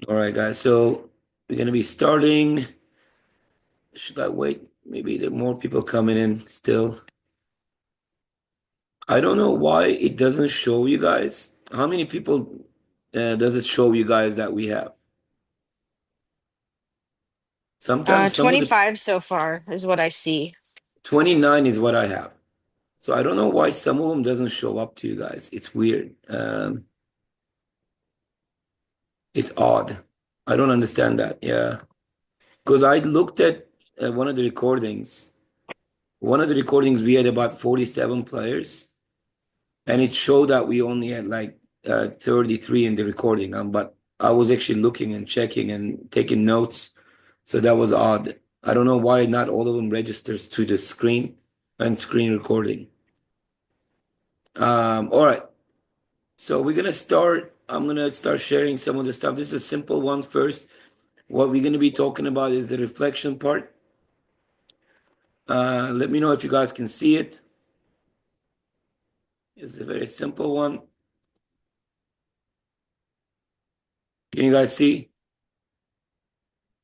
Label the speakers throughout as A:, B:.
A: All right, guys. So we're gonna be starting. Should I wait? Maybe there are more people coming in still. I don't know why it doesn't show you guys. How many people does it show you guys that we have? Sometimes some of the
B: 25 so far is what I see.
A: 29 is what I have. So I don't know why some of them doesn't show up to you guys. It's weird. It's odd. I don't understand that. Yeah, because I looked at one of the recordings. One of the recordings we had about 47 players. And it showed that we only had like 33 in the recording. But I was actually looking and checking and taking notes. So that was odd. I don't know why not all of them registers to the screen and screen recording. All right. So we're gonna start. I'm gonna start sharing some of the stuff. This is a simple one first. What we're gonna be talking about is the reflection part. Let me know if you guys can see it. It's a very simple one. Can you guys see?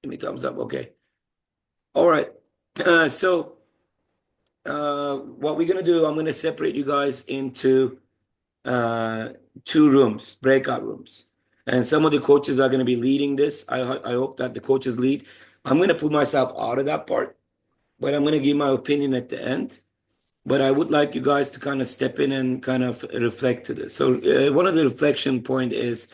A: Give me a thumbs up. Okay. All right. So what we're gonna do, I'm gonna separate you guys into uh, two rooms, breakout rooms, and some of the coaches are gonna be leading this. I hope that the coaches lead. I'm gonna put myself out of that part, but I'm gonna give my opinion at the end. But I would like you guys to kind of step in and kind of reflect to this. So one of the reflection point is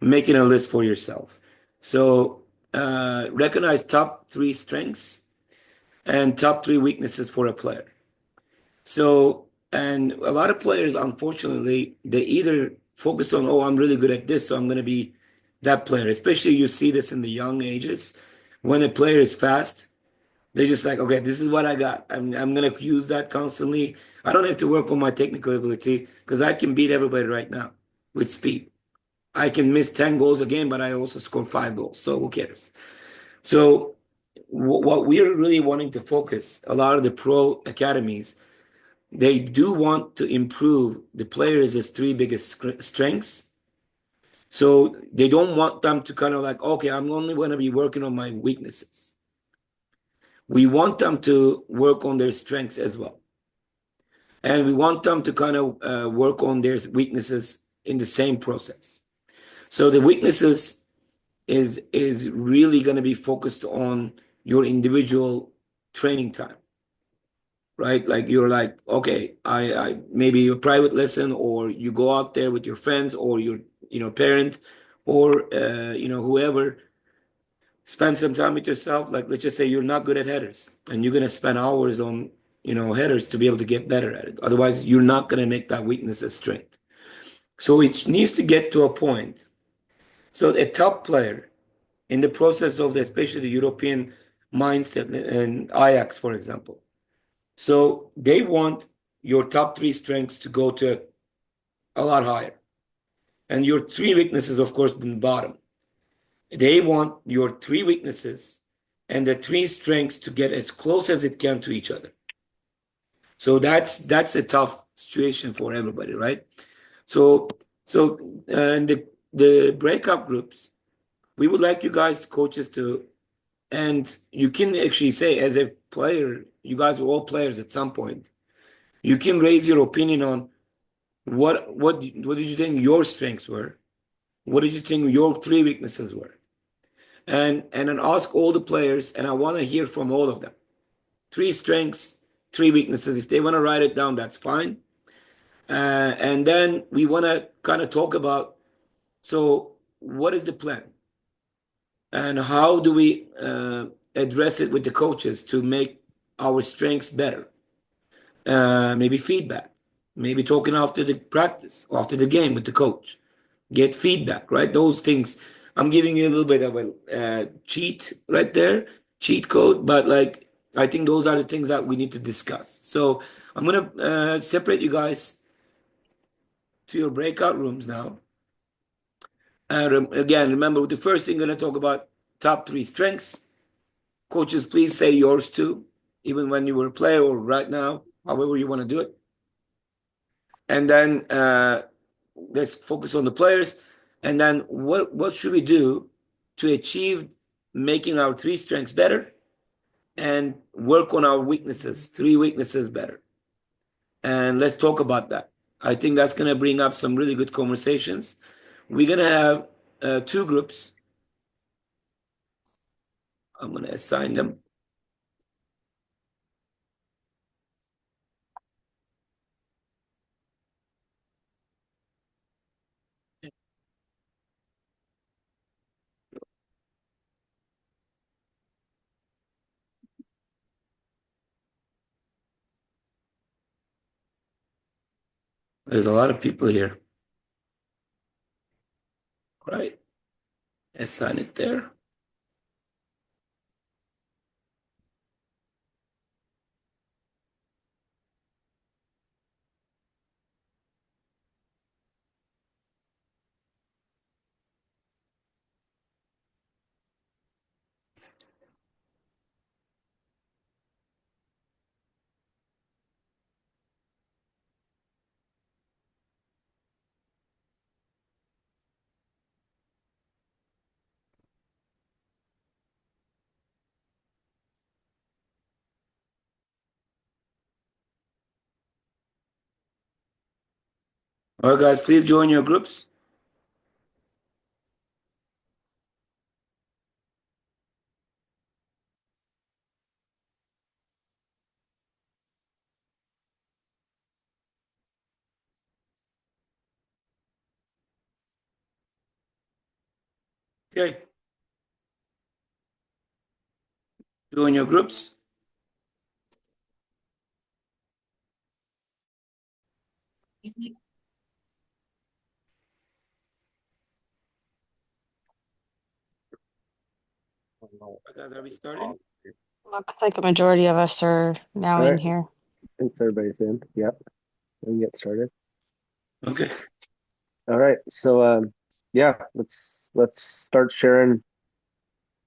A: making a list for yourself. So recognize top three strengths and top three weaknesses for a player. So, and a lot of players, unfortunately, they either focus on, oh, I'm really good at this, so I'm going to be that player. Especially you see this in the young ages. When a player is fast, they're just like, okay, this is what I got. I'm going to use that constantly. I don't have to work on my technical ability because I can beat everybody right now with speed. I can miss 10 goals a game, but I also score 5 goals. So who cares? So what we're really wanting to focus, a lot of the pro academies, they do want to improve the players' three biggest strengths. So they don't want them to kind of like, okay, I'm only going to be working on my weaknesses. We want them to work on their strengths as well. And we want them to kind of work on their weaknesses in the same process. So the weaknesses is really going to be focused on your individual training time, right? Like you're like, okay, I maybe a private lesson, or you go out there with your friends or your, parent, or whoever, spend some time with yourself. Like let's just say you're not good at headers, and you're gonna spend hours on, headers to be able to get better at it. Otherwise, you're not gonna make that weakness a strength. So it needs to get to a point. So a top player in the process of especially the European mindset and Ajax, for example. So they want your top three strengths to go to a lot higher. And your three weaknesses, of course, in the bottom. They want your three weaknesses and the three strengths to get as close as it can to each other. So that's a tough situation for everybody, right? So in the breakup groups, we would like you guys, coaches, to, and you can actually say as a player, you guys are all players at some point. You can raise your opinion on what did you think your strengths were? What did you think your three weaknesses were? And then ask all the players, and I want to hear from all of them. Three strengths, three weaknesses. If they want to write it down, that's fine. And then we want to kind of talk about, so what is the plan, and how do we address it with the coaches to make our strengths better? Maybe feedback, maybe talking after the practice, after the game with the coach, get feedback, right? Those things. I'm giving you a little bit of a cheat right there, cheat code, but like I think those are the things that we need to discuss. So I'm gonna separate you guys to your breakout rooms now. Again, remember the first thing, gonna talk about top three strengths. Coaches, please say yours too, even when you were a player or right now, however you want to do it. And then let's focus on the players. And then what should we do to achieve making our three strengths better and work on our weaknesses, three weaknesses better. And let's talk about that. I think that's going to bring up some really good conversations. We're going to have two groups. I'm going to assign them. There's a lot of people here. Right. Assign it there. All right, guys, please join your groups. Okay. Join your groups. Guys, are we starting?
B: Looks like a majority of us are now
C: All
B: in
C: right.
B: here.
C: Thanks, everybody's in. Yep. We can get started.
A: Okay.
C: All right. So yeah, let's start sharing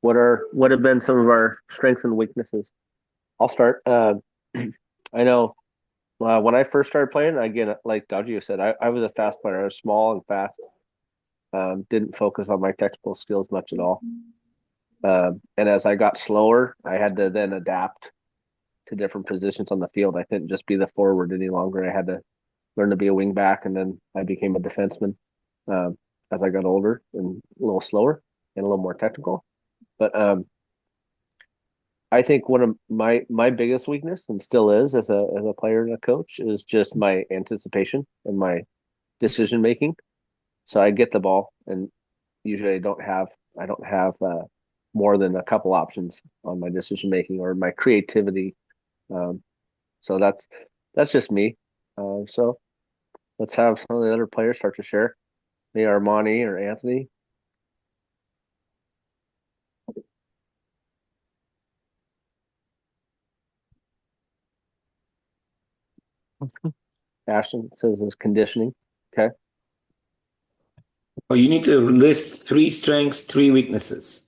C: what have been some of our strengths and weaknesses. I'll start. I know when I first started playing, again, like Dodgy said, I was a fast player. I was small and fast. Didn't focus on my technical skills much at all. And as I got slower, I had to then adapt to different positions on the field. I couldn't just be the forward any longer. I had to learn to be a wing back, and then I became a defenseman as I got older and a little slower and a little more technical. But I think one of my biggest weakness, and still is as a player and a coach, is just my anticipation and my decision making. So I get the ball, and usually I don't have more than a couple options on my decision making or my creativity. Um, so that's just me. So let's have some of the other players start to share. Maybe Armani or Anthony. Ashton says is conditioning. Okay.
A: Well, you need to list three strengths, three weaknesses.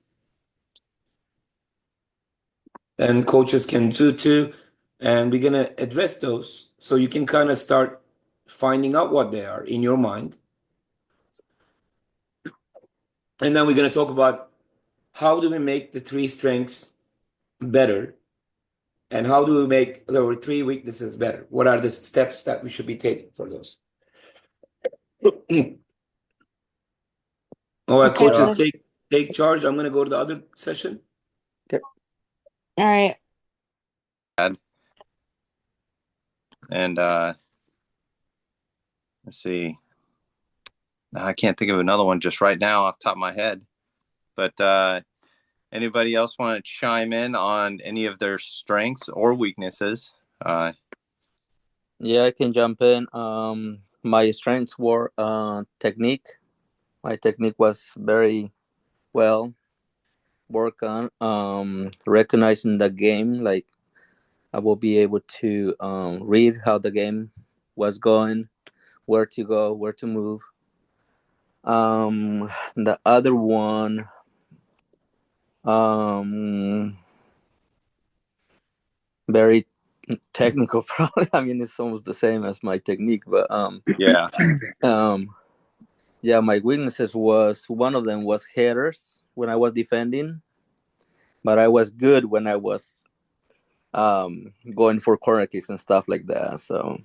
A: And coaches can do too. And we're going to address those so you can kind of start finding out what they are in your mind. And then we're going to talk about how do we make the three strengths better and how do we make our three weaknesses better? What are the steps that we should be taking for those? All right,
B: Okay,
A: coaches,
B: let's-
A: take charge. I'm going to go to the other session.
C: Okay.
B: all right.
D: And let's see. I can't think of another one just right now off the top of my head. But anybody else want to chime in on any of their strengths or weaknesses?
E: Yeah, I can jump in. My strengths were technique. My technique was very well worked on. Recognizing the game, like I will be able to read how the game was going, where to go, where to move. The other one, very technical. Probably. I mean, it's almost the same as my technique, but
D: Yeah.
E: um, Yeah, my weaknesses was one of them was headers when I was defending, but I was good when I was going for corner kicks and stuff like that. So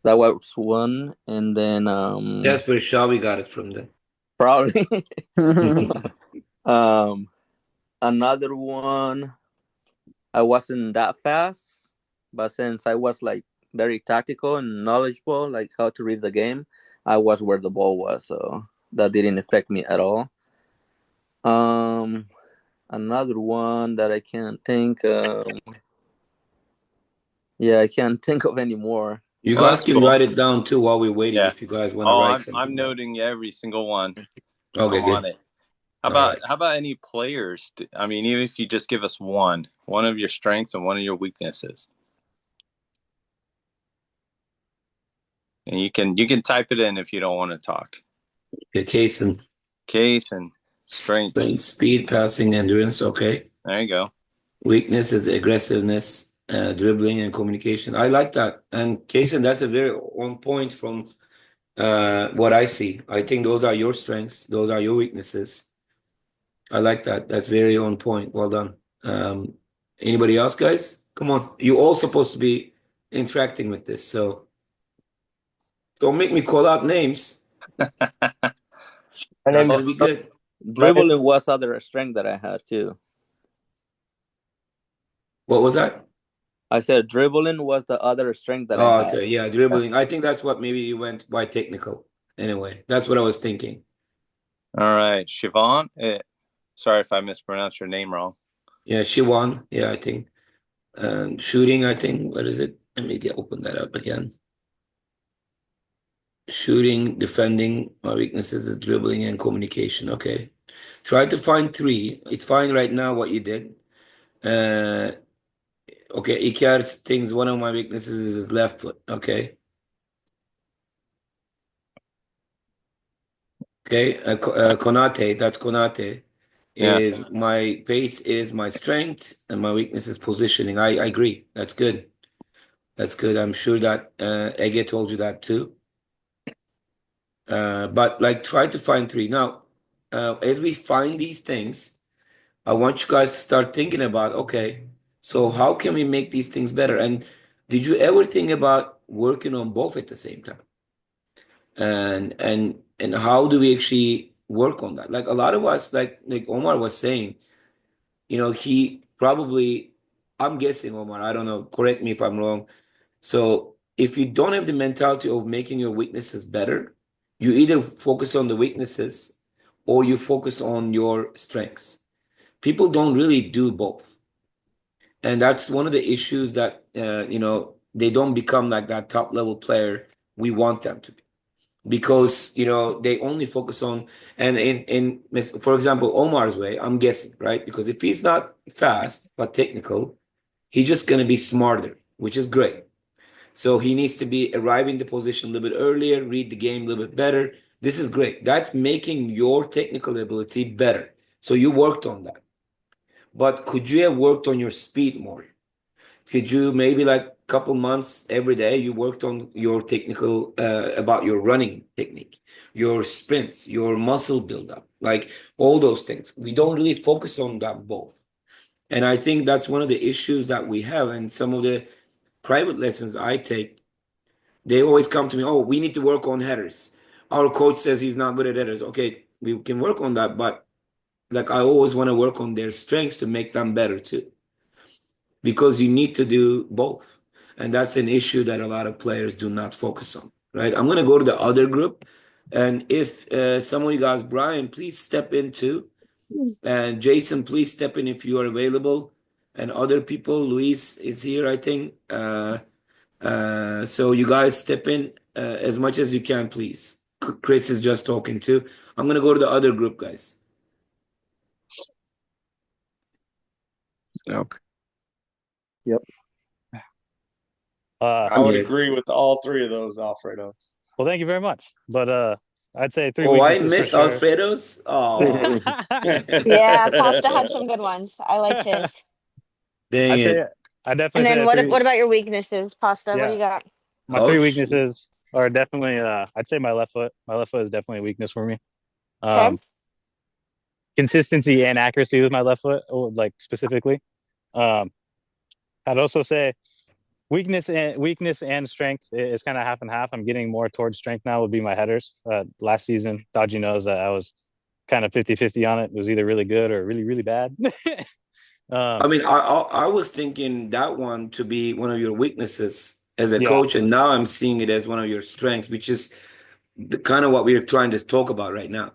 E: that was one, and then
A: That's where Xavi got it from then.
E: probably um another one. I wasn't that fast, but since I was like very tactical and knowledgeable, like how to read the game, I was where the ball was, so that didn't affect me at all. Um, Another one that I can't think. Yeah, I can't think of any more.
A: You
D: Well,
A: guys
D: that's
A: can
D: cool.
A: write it down too while we're waiting
D: Yeah.
A: if you guys want to
D: Oh,
A: write
D: I'm
A: something down.
D: noting every single one.
A: Okay,
D: I'm on
A: good.
D: it. How
A: All
D: about
A: right.
D: how about any players? I mean, even if you just give us one of your strengths and one of your weaknesses, and you can type it in if you don't want to talk.
A: Okay, Kaysen.
D: Case and strength.
A: Strength, speed, passing, endurance. Okay.
D: There you go.
A: Weakness is aggressiveness, dribbling, and communication. I like that. And Kaysen, that's a very on point from what I see. I think those are your strengths. Those are your weaknesses. I like that. That's very on point. Well done. Anybody else, guys? Come on. You're all supposed to be interacting with this. So don't make me call out names.
C: My
A: Not
C: name
A: gonna be good.
E: Dribbling was other strength that I had too.
A: What was that?
E: I said dribbling was the other strength that I
A: Oh,
E: had.
A: yeah, dribbling. I think that's what maybe you went by technical. Anyway, that's what I was thinking.
D: All right, Siobhan. Sorry if I mispronounced your name wrong.
A: Yeah, she won. Yeah, I think. Shooting, I think. What is it? Let me open that up again. Shooting, defending. My weaknesses is dribbling and communication. Okay. Try to find three. It's fine right now what you did. Okay, Icar thinks one of my weaknesses is his left foot. Okay. Okay. Konate, that's Konate.
D: Yeah.
A: Is my pace is my strength and my weakness is positioning. I agree. That's good. That's good. I'm sure that Ege told you that too. But like try to find three. Now, as we find these things, I want you guys to start thinking about, okay, so how can we make these things better? And did you ever think about working on both at the same time? And how do we actually work on that? Like a lot of us, like Omar was saying, he probably, I'm guessing, Omar, I don't know, correct me if I'm wrong. So if you don't have the mentality of making your weaknesses better, you either focus on the weaknesses or you focus on your strengths. People don't really do both. And that's one of the issues that, they don't become like that top level player we want them to be. Because, they only focus on, and for example, Omar's way, I'm guessing, right? Because if he's not fast but technical, he's just going to be smarter, which is great. So he needs to be arriving the position a little bit earlier, read the game a little bit better. This is great. That's making your technical ability better. So you worked on that. But could you have worked on your speed more? Could you maybe like a couple months every day you worked on your technical about your running technique, your sprints, your muscle buildup, like all those things. We don't really focus on that both. And I think that's one of the issues that we have. And some of the private lessons I take, they always come to me, oh, we need to work on headers. Our coach says he's not good at headers. Okay, we can work on that, but like I always want to work on their strengths to make them better too. Because you need to do both. And that's an issue that a lot of players do not focus on, right? I'm going to go to the other group. And if some of you guys, Brian, please step in too. And Jason, please step in if you are available. And other people, Luis is here, I think. So you guys step in as much as you can, please. Chris is just talking too. I'm going to go to the other group, guys.
F: Okay.
C: Yep.
F: I
A: I'm
F: would
A: here.
F: agree with all three of those, Alfredo.
G: Well, thank you very much. But I'd say three
A: Oh, I
G: weaknesses for
A: missed
G: sure.
A: Alfredo's. Oh,
B: Yeah, Pasta had some good ones. I liked his.
A: dang
G: I'd
A: it.
G: say I
B: And
G: definitely say
B: then
G: I
B: what
G: three.
B: what about your weaknesses, Pasta? What do
G: Yeah,
B: you got?
G: my
A: Oh,
G: three
A: shoot.
G: weaknesses are definitely I'd say my left foot. My left foot is definitely a weakness for me.
B: Okay.
G: Consistency and accuracy with my left foot, or like specifically. Um, I'd also say weakness and strength is kind of half and half. I'm getting more towards strength now would be my headers. Last season, Dodgy knows that I was kind of 50-50 on it. It was either really good or really, really bad.
A: I mean, I was thinking that one to be one of your weaknesses as a
G: Yeah.
A: coach, and now I'm seeing it as one of your strengths, which is the kind of what we're trying to talk about right now.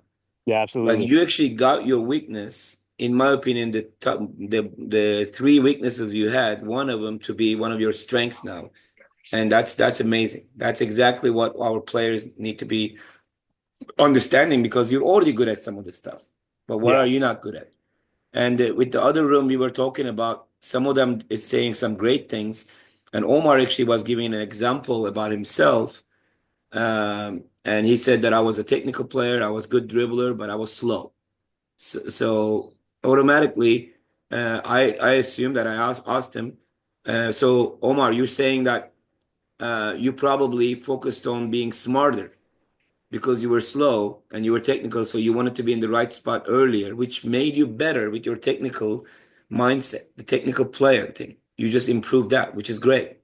G: Yeah,
A: Like
G: absolutely.
A: you actually got your weakness, in my opinion, the three weaknesses you had, one of them to be one of your strengths now. And that's amazing. That's exactly what our players need to be understanding, because you're already good at some of this stuff. But what
G: Yeah.
A: are you not good at? And with the other room, we were talking about some of them is saying some great things. And Omar actually was giving an example about himself. And he said that I was a technical player, I was good dribbler, but I was slow. So automatically, I assumed that I asked him. So Omar, you're saying that you probably focused on being smarter because you were slow and you were technical, so you wanted to be in the right spot earlier, which made you better with your technical mindset, the technical player thing. You just improved that, which is great.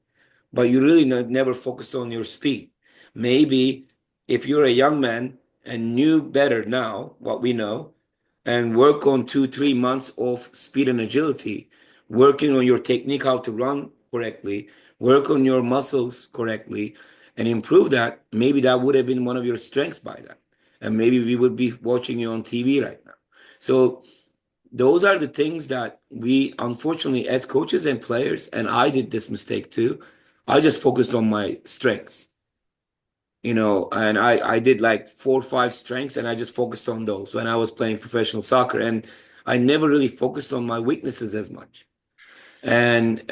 A: But you really never focused on your speed. Maybe if you're a young man and knew better now what we know, and work on 2-3 months of speed and agility, working on your technique, how to run correctly, work on your muscles correctly, and improve that, maybe that would have been one of your strengths by then. And maybe we would be watching you on TV right now. So those are the things that we, unfortunately, as coaches and players, and I did this mistake too, I just focused on my strengths, and I did like 4 or 5 strengths, and I just focused on those when I was playing professional soccer, and I never really focused on my weaknesses as much. And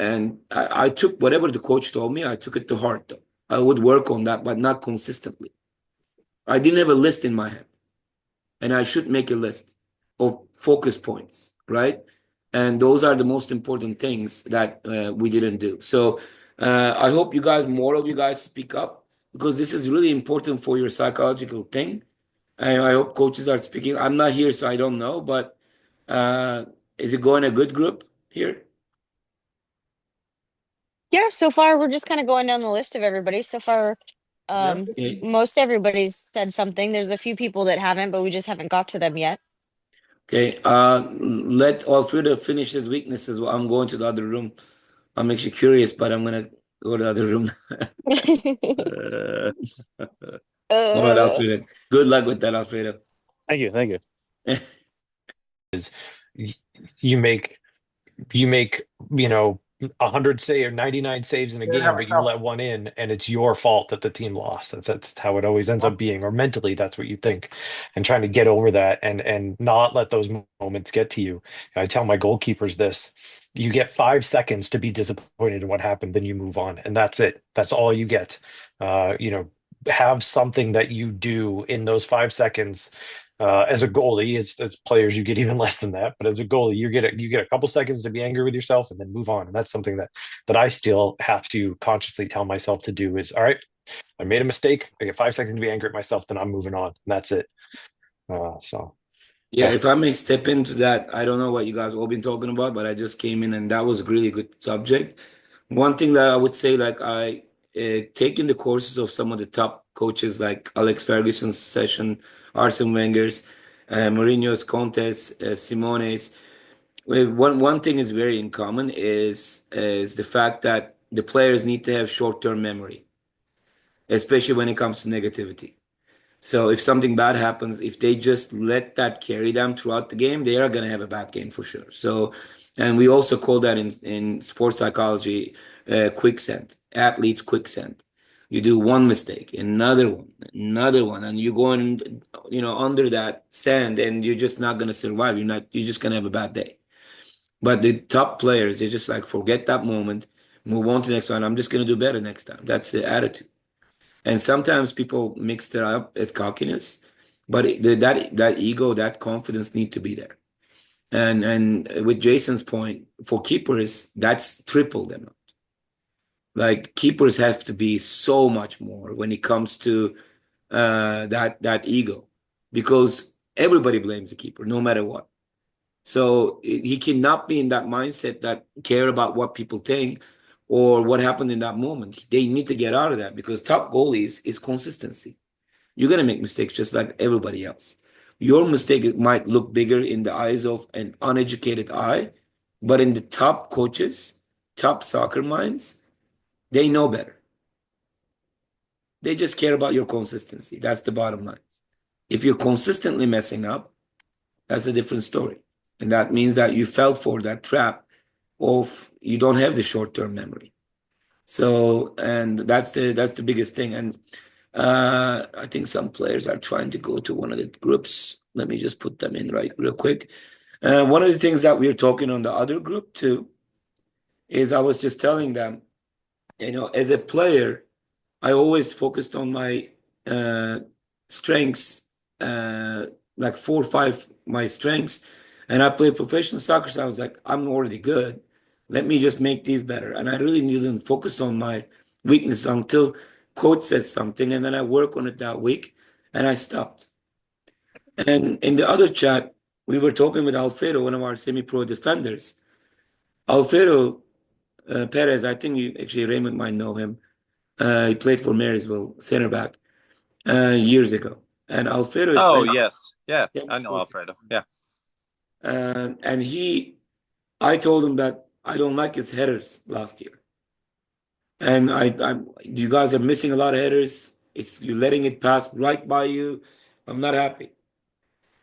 A: I took whatever the coach told me, I took it to heart though. I would work on that, but not consistently. I didn't have a list in my head, and I should make a list of focus points, right? And those are the most important things that we didn't do. So I hope more of you guys speak up, because this is really important for your psychological thing. And I hope coaches are speaking. I'm not here, so I don't know, but is it going a good group here?
B: Yeah, so far we're just kind of going down the list of everybody. So far,
A: Okay.
B: most everybody's said something. There's a few people that haven't, but we just haven't got to them yet.
A: Okay. Let Alfredo finish his weaknesses. Well, I'm going to the other room. I'm actually curious, but I'm gonna go to the other room. All right,
B: Uh,
A: Alfredo. Good luck with that, Alfredo.
G: Thank you. Thank you.
H: You make 100 save or 99 saves in a game, but you let one in, and it's your fault that the team lost. That's how it always ends up being, or mentally that's what you think, and trying to get over that and not let those moments get to you. I tell my goalkeepers this: you get 5 seconds to be disappointed in what happened, then you move on, and that's it. That's all you get. Have something that you do in those 5 seconds. As a goalie, as players, you get even less than that. But as a goalie, you get a couple seconds to be angry with yourself and then move on. And that's something that I still have to consciously tell myself to do. Is all right. I made a mistake. I get 5 seconds to be angry at myself. Then I'm moving on. And that's it.
A: Yeah, if I may step into that, I don't know what you guys all been talking about, but I just came in and that was a really good subject. One thing that I would say, like I taken the courses of some of the top coaches like Alex Ferguson's session, Arsene Wenger's, Mourinho's, Conte's, Simone's. One thing is very in common is the fact that the players need to have short-term memory, especially when it comes to negativity. So if something bad happens, if they just let that carry them throughout the game, they are going to have a bad game for sure. So, and we also call that in sports psychology, quicksand, athletes quicksand. You do one mistake, another one, and you're going, under that sand, and you're just not going to survive. You're just going to have a bad day. But the top players, they just like forget that moment, move on to the next one. I'm just going to do better next time. That's the attitude. And sometimes people mix that up as cockiness, but that ego, that confidence need to be there. And with Jason's point, for keepers, that's triple them. Like keepers have to be so much more when it comes to that ego, because everybody blames the keeper no matter what. So he cannot be in that mindset that care about what people think or what happened in that moment. They need to get out of that, because top goalies is consistency. You're gonna make mistakes just like everybody else. Your mistake might look bigger in the eyes of an uneducated eye, but in the top coaches, top soccer minds, they know better. They just care about your consistency. That's the bottom line. If you're consistently messing up, that's a different story. And that means that you fell for that trap of you don't have the short-term memory. So, and that's the biggest thing. And I think some players are trying to go to one of the groups. Let me just put them in right real quick. One of the things that we're talking on the other group too is I was just telling them, as a player, I always focused on my strengths, like 4 or 5 my strengths, and I played professional soccer. So I was like, I'm already good. Let me just make these better. And I really didn't focus on my weakness until coach says something, and then I work on it that week, and I stopped. And in the other chat, we were talking with Alfredo, one of our semi-pro defenders. Alfredo Perez, I think actually Raymond might know him. He played for Marysville, center back, years ago. And Alfredo is
D: Oh,
A: playing.
D: yes. Yeah,
A: Yeah.
D: I know Alfredo. Yeah.
A: And I told him that I don't like his headers last year. And you guys are missing a lot of headers. You're letting it pass right by you. I'm not happy.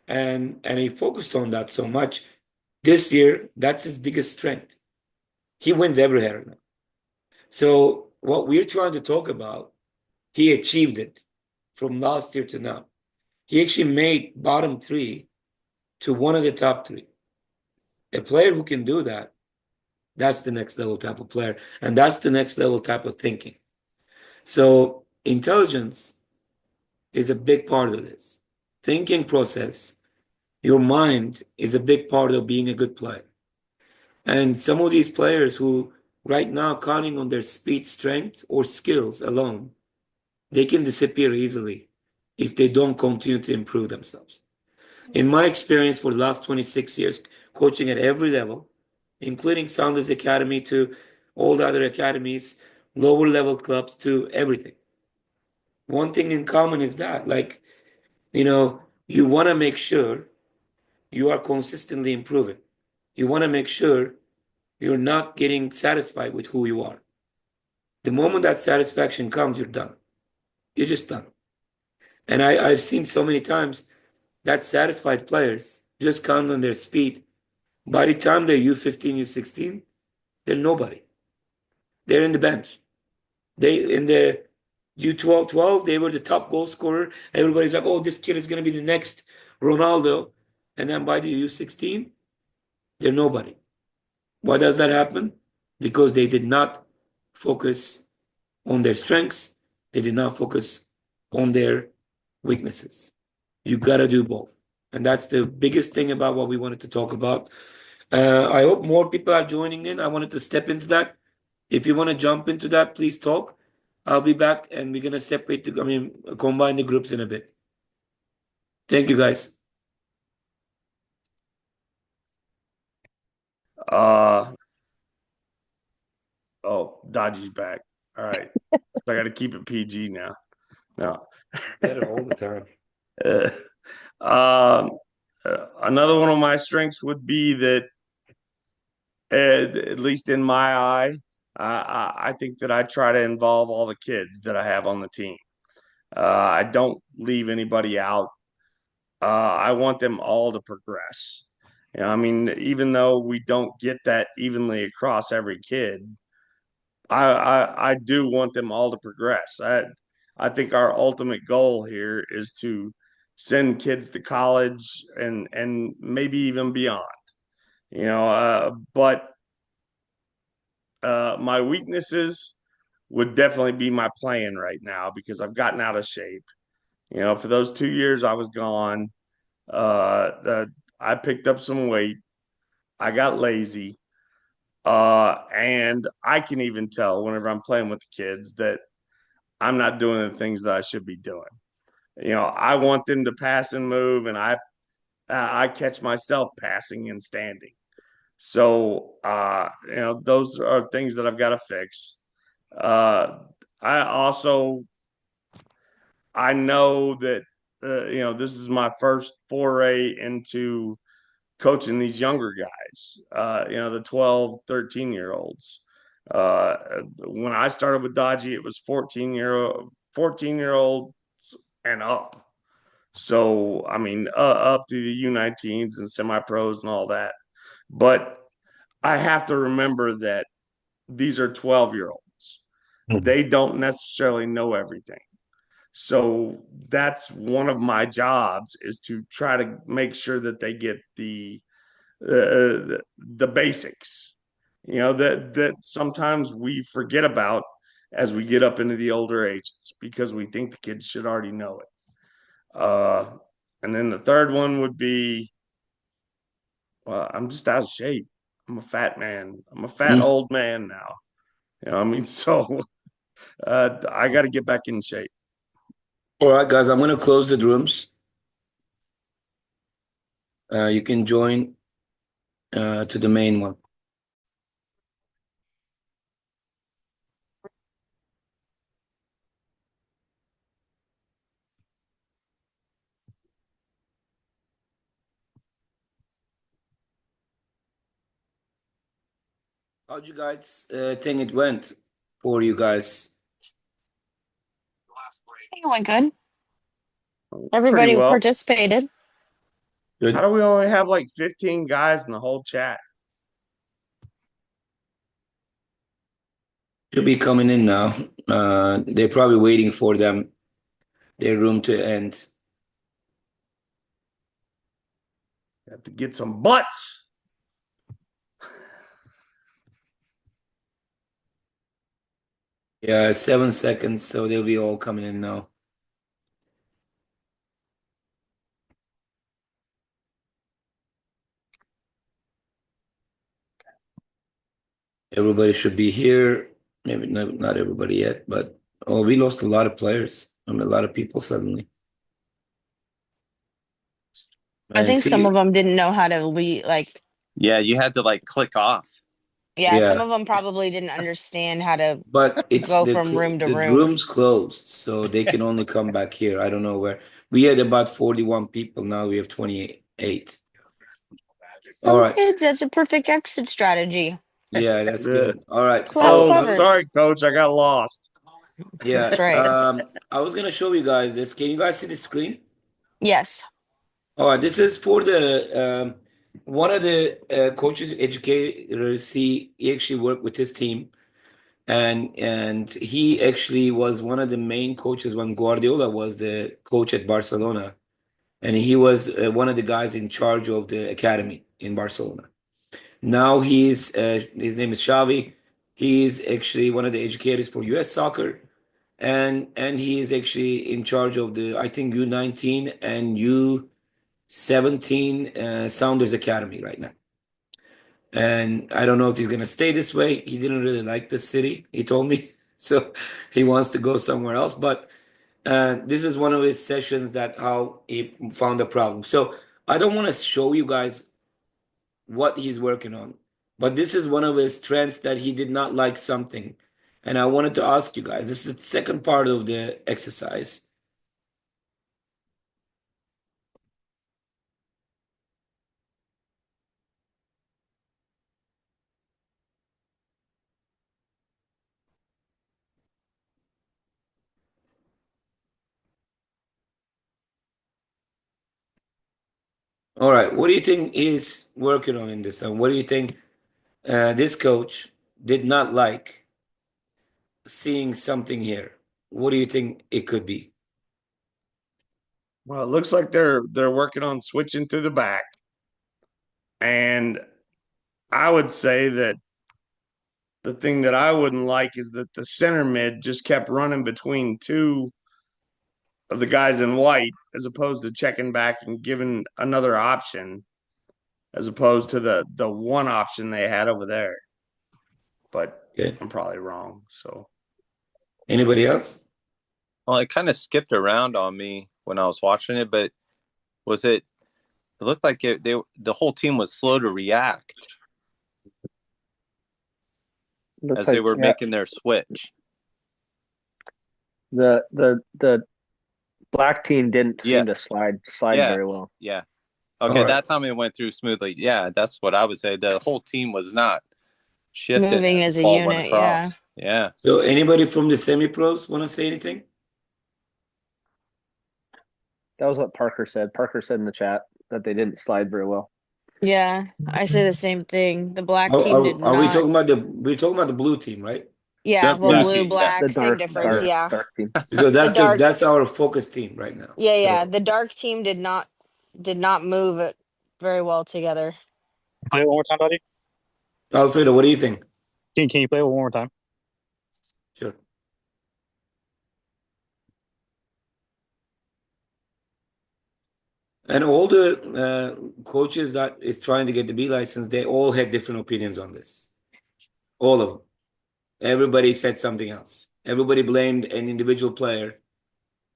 A: And he focused on that so much. This year, that's his biggest strength. He wins every header now. So what we're trying to talk about, he achieved it from last year to now. He actually made bottom 3 to one of the top 3. A player who can do that, that's the next level type of player. And that's the next level type of thinking. So intelligence is a big part of this. Thinking process, your mind is a big part of being a good player. And some of these players who right now counting on their speed, strength, or skills alone, they can disappear easily if they don't continue to improve themselves. In my experience for the last 26 years, coaching at every level, including Sounders Academy to all the other academies, lower level clubs to everything. One thing in common is that, like, you want to make sure you are consistently improving. You want to make sure you're not getting satisfied with who you are. The moment that satisfaction comes, you're done. You're just done. And I've seen so many times that satisfied players just count on their speed. By the time they're U15, U16, they're nobody. They're in the bench. In the U12, they were the top goal scorer. Everybody's like, oh, this kid is going to be the next Ronaldo. And then by the U16, they're nobody. Why does that happen? Because they did not focus on their strengths. They did not focus on their weaknesses. You got to do both. And that's the biggest thing about what we wanted to talk about. I hope more people are joining in. I wanted to step into that. If you want to jump into that, please talk. I'll be back and we're going to combine the groups in a bit. Thank you, guys.
F: Oh, Dodgy's back. All right. So I got to keep it PG now. No.
A: Better all the time.
F: Another one of my strengths would be that, at least in my eye, I think that I try to involve all the kids that I have on the team. I don't leave anybody out. I want them all to progress. I mean, even though we don't get that evenly across every kid, I do want them all to progress. I think our ultimate goal here is to send kids to college and maybe even beyond. But my weaknesses would definitely be my playing right now because I've gotten out of shape. For those 2 years I was gone, I picked up some weight. I got lazy. And I can even tell whenever I'm playing with the kids that I'm not doing the things that I should be doing. I want them to pass and move, and I catch myself passing and standing. So, those are things that I've got to fix. Uh, I also, I know that, this is my first foray into coaching these younger guys, the 12, 13-year olds. When I started with Dodgy, it was 14-year olds and up. So, I mean, up to the U19s and semi-pros and all that. But I have to remember that these are 12-year-olds. They don't necessarily know everything. So that's one of my jobs, is to try to make sure that they get the basics, that sometimes we forget about as we get up into the older ages, because we think the kids should already know it. And then the third one would be, I'm just out of shape. I'm a fat man. I'm a fat
A: Mm.
F: old man now. I mean, so I got to get back in shape.
A: All right, guys, I'm going to close the rooms. You can join to the main one. How'd you guys think it went for you guys?
B: I think it went good.
F: Pretty
B: Everybody
F: well.
B: participated.
A: Good.
F: How do we only have like 15 guys in the whole chat?
A: Should be coming in now. They're probably waiting for their room to end.
F: Have to get some butts.
A: Yeah, 7 seconds, so they'll be all coming in now. Everybody should be here. Maybe not everybody yet, but we lost a lot of players. I mean, a lot of people suddenly.
B: I
A: And
B: think some
A: see,
B: of them didn't know how to like,
D: Yeah, you had to like click off.
B: yeah, some
A: yeah,
B: of them probably didn't understand how to
A: but it's
B: go from room to
A: the
B: room.
A: room's closed, so they can only come back here. I don't know where. We had about 41 people. Now we have 28. All
B: Oh,
A: right.
B: kids, that's a perfect exit strategy.
A: Yeah, that's
F: The-
A: good. All right.
B: Well
A: So,
F: oh,
B: covered.
F: sorry, coach. I got lost.
A: yeah,
B: That's right.
A: I was gonna show you guys this. Can you guys see the screen?
B: Yes.
A: All right, this is for the one of the coaches, educators. He actually worked with his team, and he actually was one of the main coaches when Guardiola was the coach at Barcelona, and he was one of the guys in charge of the academy in Barcelona. Now he's his name is Xavi. He's actually one of the educators for U.S. soccer, and he is actually in charge of the, I think, U19 and U17 Sounders Academy right now. And I don't know if he's gonna stay this way. He didn't really like the city, he told me, so he wants to go somewhere else. But this is one of his sessions that how he found a problem. So I don't want to show you guys what he's working on. But this is one of his strengths, that he did not like something. And I wanted to ask you guys, this is the second part of the exercise. All right, what do you think he's working on in this? And what do you think this coach did not like seeing something here? What do you think it could be?
F: Well, it looks like they're working on switching through the back. And I would say that the thing that I wouldn't like is that the center mid just kept running between two of the guys in white, as opposed to checking back and giving another option, as opposed to the one option they had over there. but
A: Okay.
F: I'm probably wrong. So
A: Anybody else?
D: Well, it kind of skipped around on me when I was watching it, but was it? It looked like the whole team was slow to react
C: Looks
D: as they
C: like,
D: were
C: yeah,
D: making their switch.
C: the black team didn't seem to
D: Yes.
C: slide
D: Yeah.
C: very well.
D: Yeah. Okay,
A: All right.
D: that time it went through smoothly. Yeah, that's what I would say. The whole team was not shifting
B: Moving
D: as
B: as
D: the
B: a
D: ball went
B: unit, yeah.
D: across. Yeah.
A: So anybody from the semi-pros want to say anything?
C: That was what Parker said. Parker said in the chat that they didn't slide very well.
B: Yeah, I say the same thing. The black
A: Are,
B: team did
A: are we
B: not.
A: talking about we're talking about the blue team, right?
B: Yeah,
D: The
B: well,
D: blue
B: blue,
D: team, yeah.
B: black,
C: The
B: same difference. Yeah.
C: dark team.
A: Because
B: dark-
A: that's our focus team right now.
B: Yeah, yeah.
A: So,
B: The dark team did not move it very well together.
G: Play it one more time, buddy.
A: Alfredo, what do you think?
G: Can you play it one more time?
A: Sure. And all the coaches that is trying to get the B license, they all had different opinions on this. All of them. Everybody said something else. Everybody blamed an individual player.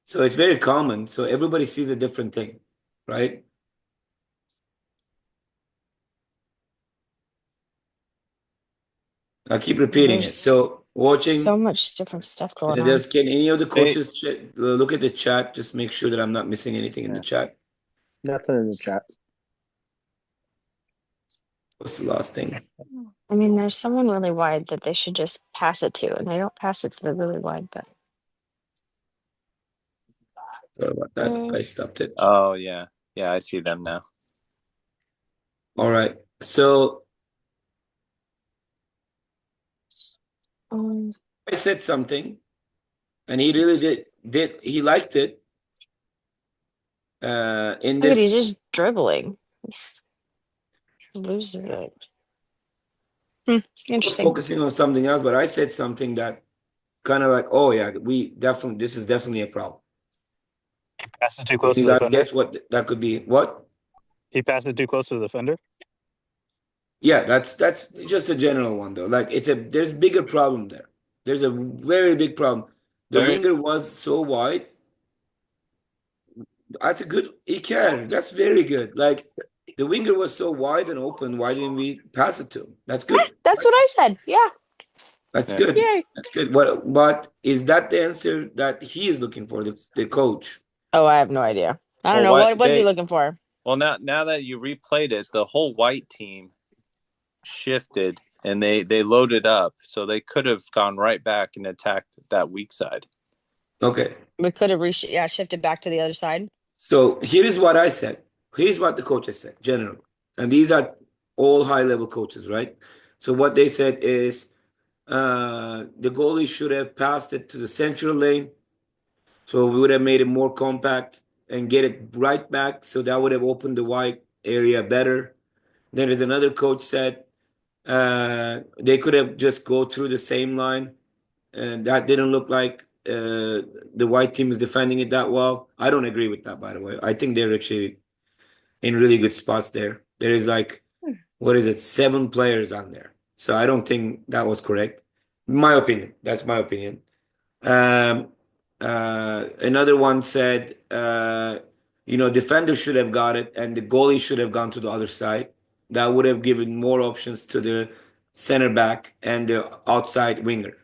A: So it's very common. So everybody sees a different thing, right? I keep repeating it.
B: There's
A: So watching,
B: So much different stuff going on.
A: just can any of the coaches look at the chat? Just make sure that I'm not missing anything in the
C: Yeah.
A: chat.
C: Nothing in the chat.
A: What's the last thing?
B: I mean, there's someone really wide that they should just pass it to, and they don't pass it to the really wide guy.
A: Sorry about that. I stopped it.
D: Oh, yeah. Yeah, I see them now.
A: All right. So I said something, and he really did he liked it. In
B: Look at,
A: this,
B: he's just dribbling. He's losing it.
A: I was
B: Interesting.
A: focusing on something else, but I said something that kind of like, oh yeah, this is definitely a problem.
G: He passed it too close
A: You
G: to the
A: guys
G: defender.
A: guess what that could be? What?
G: He passed it too close to the defender.
A: Yeah, that's just a general one though. Like there's bigger problem there. There's a very big problem. The
D: Very-
A: winger was so wide. That's a good Iker. That's very good. Like the winger was so wide and open. Why didn't we pass it to him? That's good.
B: That's what I said. Yeah.
A: That's
D: Yeah.
A: good.
B: Yay.
A: That's good. But is that the answer that he is looking for, the coach?
B: Oh, I have no idea. I don't
D: Well,
B: know.
D: what
B: What was he
D: they-
B: looking for?
D: Well, now that you replayed it, the whole white team shifted and they loaded up, so they could have gone right back and attacked that weak side.
A: Okay.
B: We could have shifted back to the other side.
A: So here is what I said. Here's what the coaches said, generally. And these are all high-level coaches, right? So what they said is the goalie should have passed it to the central lane. So we would have made it more compact and get it right back. So that would have opened the wide area better. Then there's another coach said they could have just go through the same line. And that didn't look like the white team is defending it that well. I don't agree with that, by the way. I think they're actually in really good spots there. There is like, what is it, 7 players on there. So I don't think that was correct. My opinion. That's my opinion. Another one said, defender should have got it and the goalie should have gone to the other side. That would have given more options to the center back and the outside winger.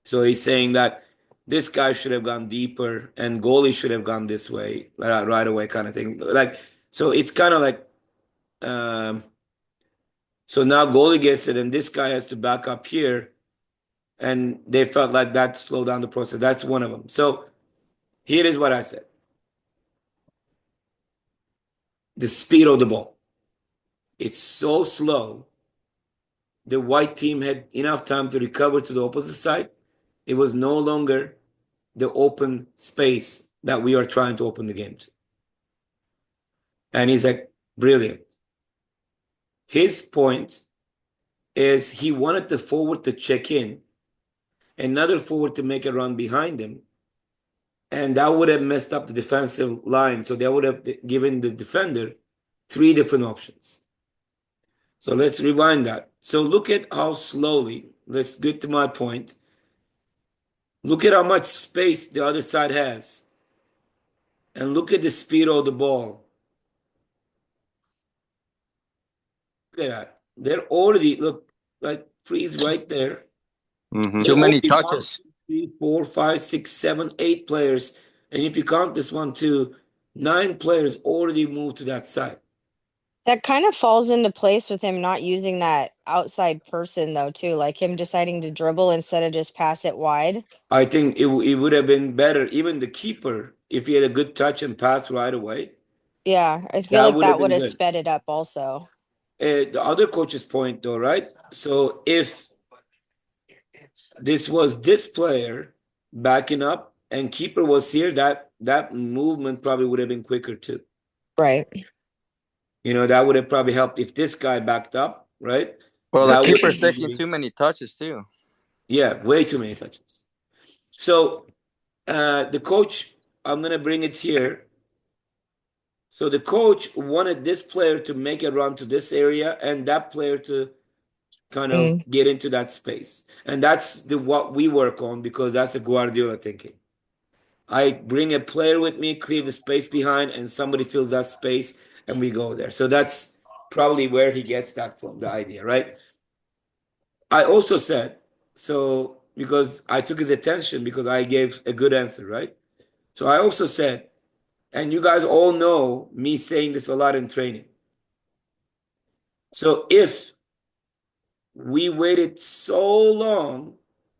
A: So he's saying that this guy should have gone deeper and goalie should have gone this way right away, kind of thing. Like, so it's kind of like, so now goalie gets it and this guy has to back up here. And they felt like that slowed down the process. That's one of them. So here is what I said. The speed of the ball. It's so slow. The white team had enough time to recover to the opposite side. It was no longer the open space that we are trying to open the game to. And he's like, brilliant. His point is he wanted the forward to check in, another forward to make a run behind him, and that would have messed up the defensive line. So they would have given the defender 3 different options. So let's rewind that. So look at how slowly let's get to my point. Look at how much space the other side has. And look at the speed of the ball. Look at that. They're already, look, like freeze right there.
D: Mm-hmm.
E: Too
A: There
E: many
A: will be
E: touches.
A: 1, 2, 3, 4, 5, 6, 7, 8 players. And if you count this one too, 9 players already moved to that side.
B: That kind of falls into place with him not using that outside person though too, like him deciding to dribble instead of just pass it wide.
A: I think it would have been better, even the keeper, if he had a good touch and pass right away.
B: Yeah, I feel
A: That
B: like
A: would have
B: that would
A: been
B: have
A: good.
B: sped it up also.
A: The other coach's point, though, right? So if this was this player backing up and keeper was here, that movement probably would have been quicker too.
B: Right.
A: You know, that would have probably helped if this guy backed up, right?
E: Well,
A: That
E: the
A: would
E: keeper's
A: have
E: taking
A: usually-
E: too many touches too.
A: Yeah, way too many touches. So the coach, I'm gonna bring it here. So the coach wanted this player to make a run to this area and that player to kind of get into that space. And that's what we work on because that's a Guardiola thinking. I bring a player with me, clear the space behind, and somebody fills that space and we go there. So that's probably where he gets that from, the idea, right? I also said, so because I took his attention because I gave a good answer, right? So I also said, and you guys all know me saying this a lot in training. So if we waited so long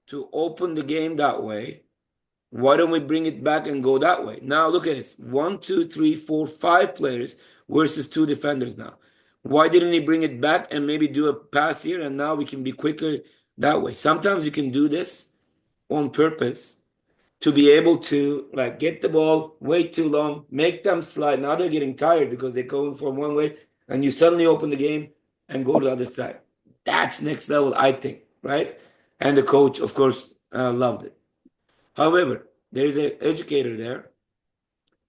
A: to open the game that way, why don't we bring it back and go that way? Now look at this. 1, 2, 3, 4, 5 players versus 2 defenders now. Why didn't he bring it back and maybe do a pass here and now we can be quicker that way? Sometimes you can do this on purpose to be able to like get the ball, wait too long, make them slide. Now they're getting tired because they're going from one way and you suddenly open the game and go to the other side. That's next level, I think, right? And the coach, of course, loved it. However, there is an educator there.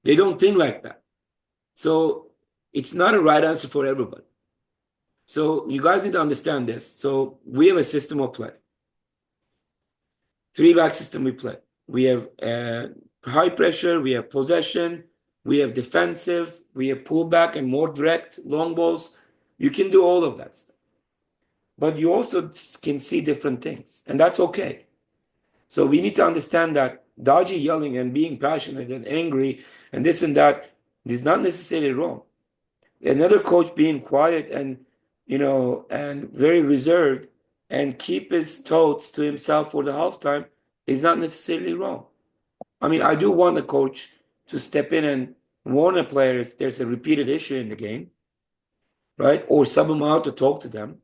A: They don't think like that. So it's not a right answer for everybody. So you guys need to understand this. So we have a system of play. 3-back system we play. We have high pressure, we have possession, we have defensive, we have pullback and more direct long balls. You can do all of that stuff. But you also can see different things, and that's okay. So we need to understand that dodgy yelling and being passionate and angry and this and that is not necessarily wrong. Another coach being quiet and, you know, and very reserved and keep his thoughts to himself for the halftime is not necessarily wrong. I mean, I do want a coach to step in and warn a player if there's a repeated issue in the game, right? Or sub them out to talk to them.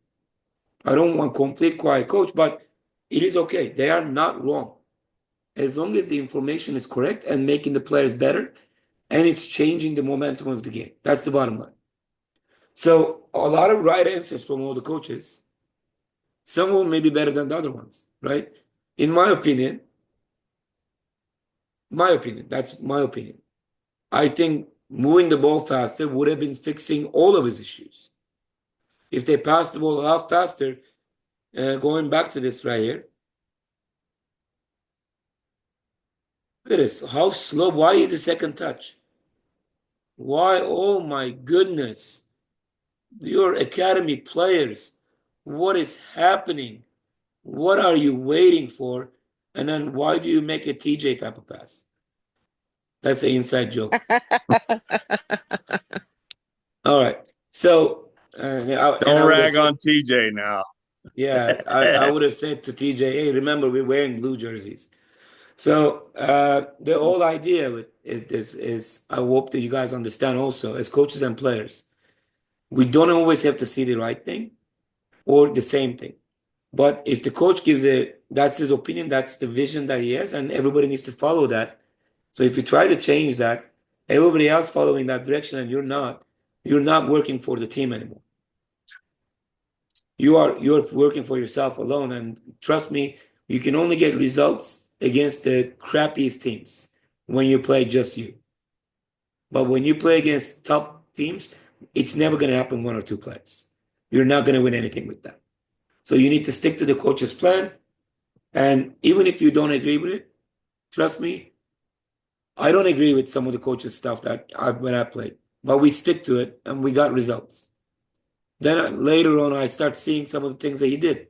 A: I don't want complete quiet coach, but it is okay. They are not wrong. As long as the information is correct and making the players better and it's changing the momentum of the game. That's the bottom line. So a lot of right answers from all the coaches. Some of them may be better than the other ones, right? In my opinion, that's my opinion. I think moving the ball faster would have been fixing all of his issues. If they passed the ball a lot faster, going back to this right here. Look at this. How slow? Why is the second touch? Why? Oh my goodness. Your academy players. What is happening? What are you waiting for? And then why do you make a TJ type of pass? That's the inside joke. All right. So
F: Don't rag on TJ now.
A: Yeah, I would have said to TJ, hey, remember, we're wearing blue jerseys. So the whole idea with this is I hope that you guys understand also, as coaches and players, we don't always have to see the right thing or the same thing. But if the coach gives that's his opinion, that's the vision that he has, and everybody needs to follow that. So if you try to change that, everybody else following that direction and you're not working for the team anymore. You're working for yourself alone, and trust me, you can only get results against the crappiest teams when you play just you. But when you play against top teams, it's never going to happen 1 or 2 players. You're not going to win anything with that. So you need to stick to the coach's plan. And even if you don't agree with it, trust me, I don't agree with some of the coach's stuff when I played, but we stick to it and we got results. Then later on, I start seeing some of the things that he did.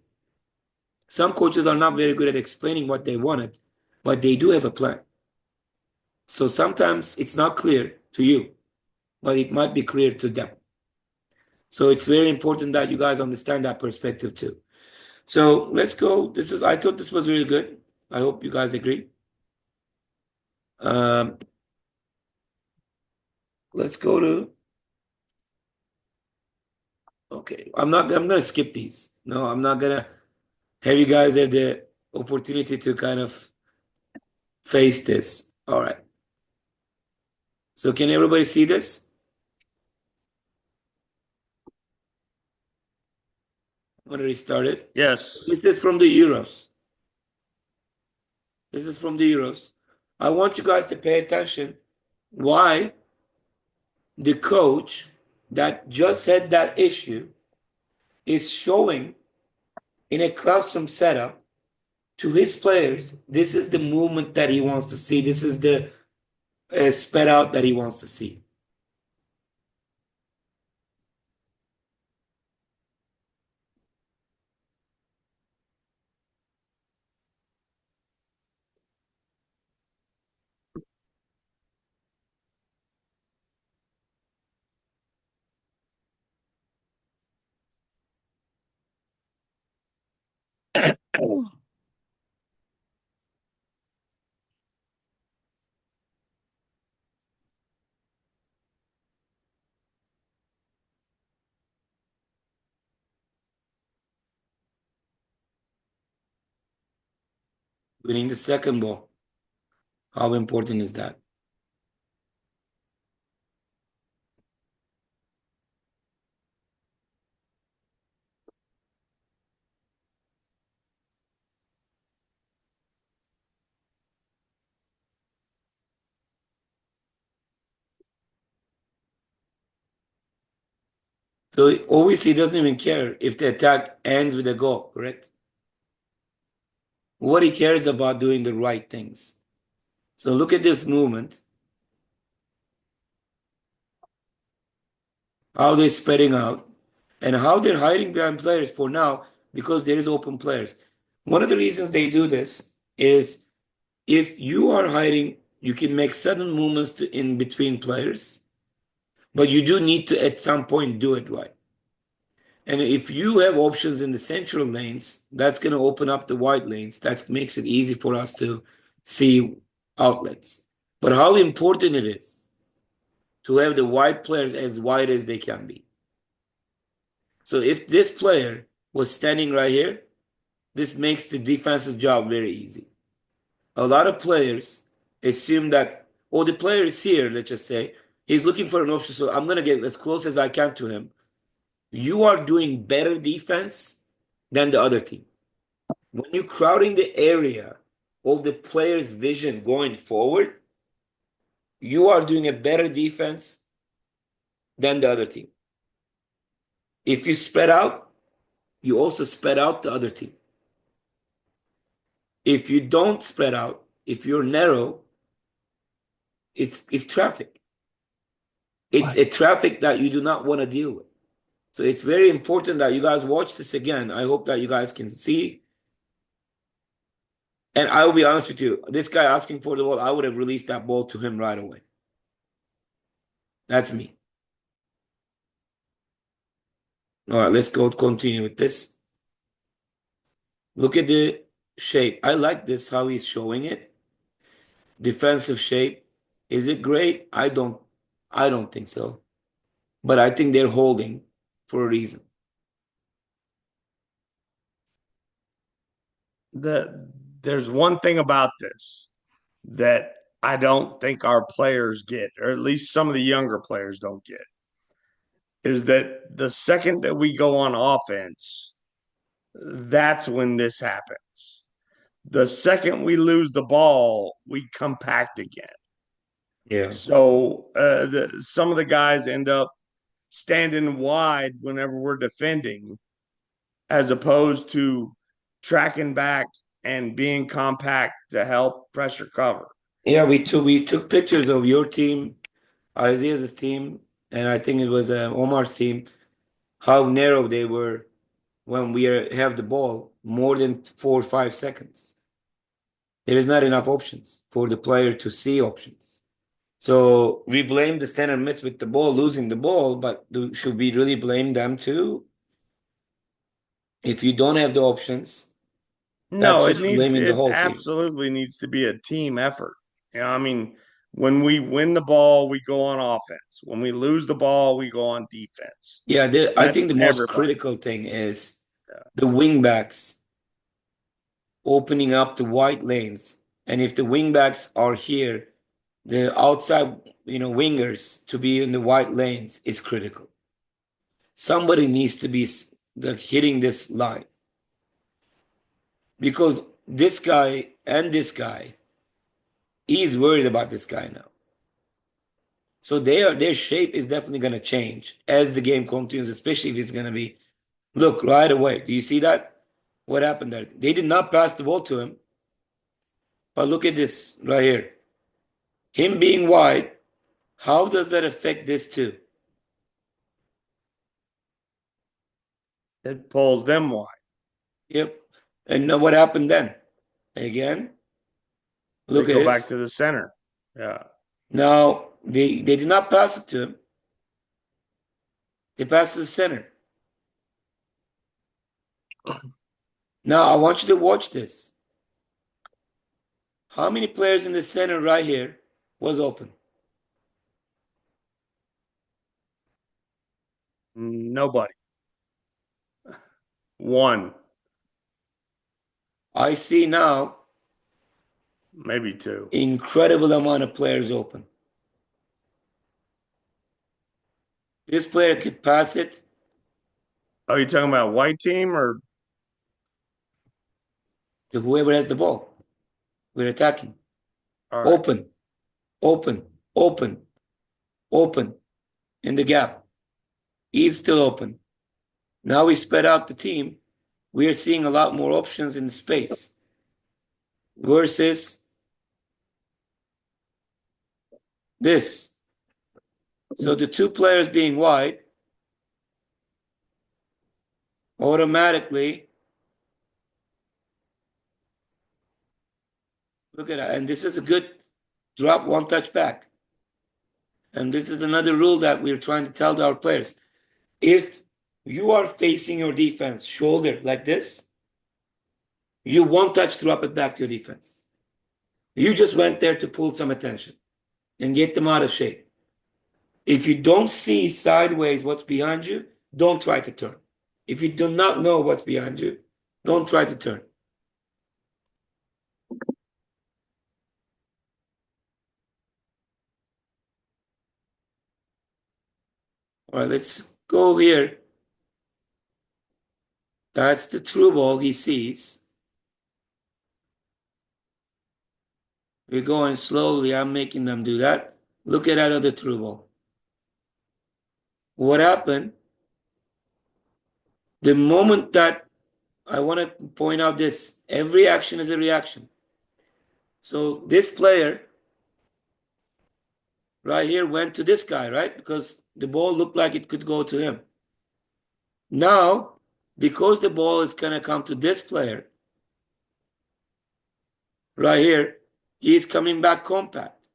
A: Some coaches are not very good at explaining what they wanted, but they do have a plan. So sometimes it's not clear to you, but it might be clear to them. So it's very important that you guys understand that perspective too. So let's go. I thought this was really good. I hope you guys agree. Let's go to, okay. I'm gonna skip these. No, I'm not gonna have you guys have the opportunity to kind of face this. All right. So can everybody see this? I'm gonna restart it.
F: Yes.
A: This is from the Euros. This is from the Euros. I want you guys to pay attention why the coach that just had that issue is showing in a classroom setup to his players. This is the movement that he wants to see. This is the spread out that he wants to see. Winning the second ball. How important is that? So obviously he doesn't even care if the attack ends with a goal, correct? What he cares about doing the right things. So look at this movement. How they're spreading out and how they're hiding behind players for now because there is open players. One of the reasons they do this is if you are hiding, you can make sudden movements in between players, but you do need to at some point do it right. And if you have options in the central lanes, that's going to open up the wide lanes. That makes it easy for us to see outlets. But how important it is to have the wide players as wide as they can be. So if this player was standing right here, this makes the defense's job very easy. A lot of players assume that, oh, the player is here, let's just say, he's looking for an option, so I'm going to get as close as I can to him. You are doing better defense than the other team. When you're crowding the area of the player's vision going forward, you are doing a better defense than the other team. If you spread out, you also spread out the other team. If you don't spread out, if you're narrow, it's traffic. It's a traffic that you do not want to deal with. So it's very important that you guys watch this again. I hope that you guys can see. And I will be honest with you, this guy asking for the ball, I would have released that ball to him right away. That's me. All right, let's go continue with this. Look at the shape. I like this, how he's showing it. Defensive shape. Is it great? I don't think so. But I think they're holding for a reason.
F: There's one thing about this that I don't think our players get, or at least some of the younger players don't get, is that the second that we go on offense, that's when this happens. The second we lose the ball, we compact again.
A: Yeah.
F: So some of the guys end up standing wide whenever we're defending, as opposed to tracking back and being compact to help pressure cover.
A: Yeah, we took pictures of your team, Isaiah's team, and I think it was Omar's team, how narrow they were when we have the ball more than 4 or 5 seconds. There is not enough options for the player to see options. So we blame the center mids with the ball, losing the ball, but should we really blame them too? If you don't have the options,
F: No,
A: that's just blaming the
F: it
A: whole team.
F: absolutely needs to be a team effort. You know, I mean, when we win the ball, we go on offense. When we lose the ball, we go on defense.
A: Yeah, I
F: That's
A: think the most
F: everybody.
A: critical thing is
F: Yeah.
A: the wingbacks opening up the wide lanes. And if the wingbacks are here, the outside, wingers to be in the wide lanes is critical. Somebody needs to be hitting this line. Because this guy and this guy, he's worried about this guy now. So their shape is definitely going to change as the game continues, especially if it's going to be, look, right away. Do you see that? What happened there? They did not pass the ball to him. But look at this right here. Him being wide, how does that affect this too?
F: It pulls them wide.
A: Yep. And now what happened then? Again, look
F: They
A: at
F: go back
A: this.
F: to the center. Yeah.
A: Now they did not pass it to him. They passed to the center. Now I want you to watch this. How many players in the center right here was open?
F: Nobody. One,
A: I see now
F: maybe two.
A: incredible amount of players open. This player could pass it.
F: Oh, you talking about white team or?
A: To whoever has the ball. We're attacking.
F: All right.
A: Open, open, open, open in the gap. He's still open. Now we spread out the team. We are seeing a lot more options in the space versus this. So the two players being wide automatically, look at that. And this is a good drop, one touch back. And this is another rule that we're trying to tell to our players. If you are facing your defense shoulder like this, you one touch drop it back to your defense. You just went there to pull some attention and get them out of shape. If you don't see sideways what's behind you, don't try to turn. If you do not know what's behind you, don't try to turn. All right, let's go here. That's the through ball he sees. We're going slowly. I'm making them do that. Look at that other through ball. What happened? The moment that I want to point out this, every action is a reaction. So this player right here went to this guy, right? Because the ball looked like it could go to him. Now, because the ball is going to come to this player right here, he's coming back compact.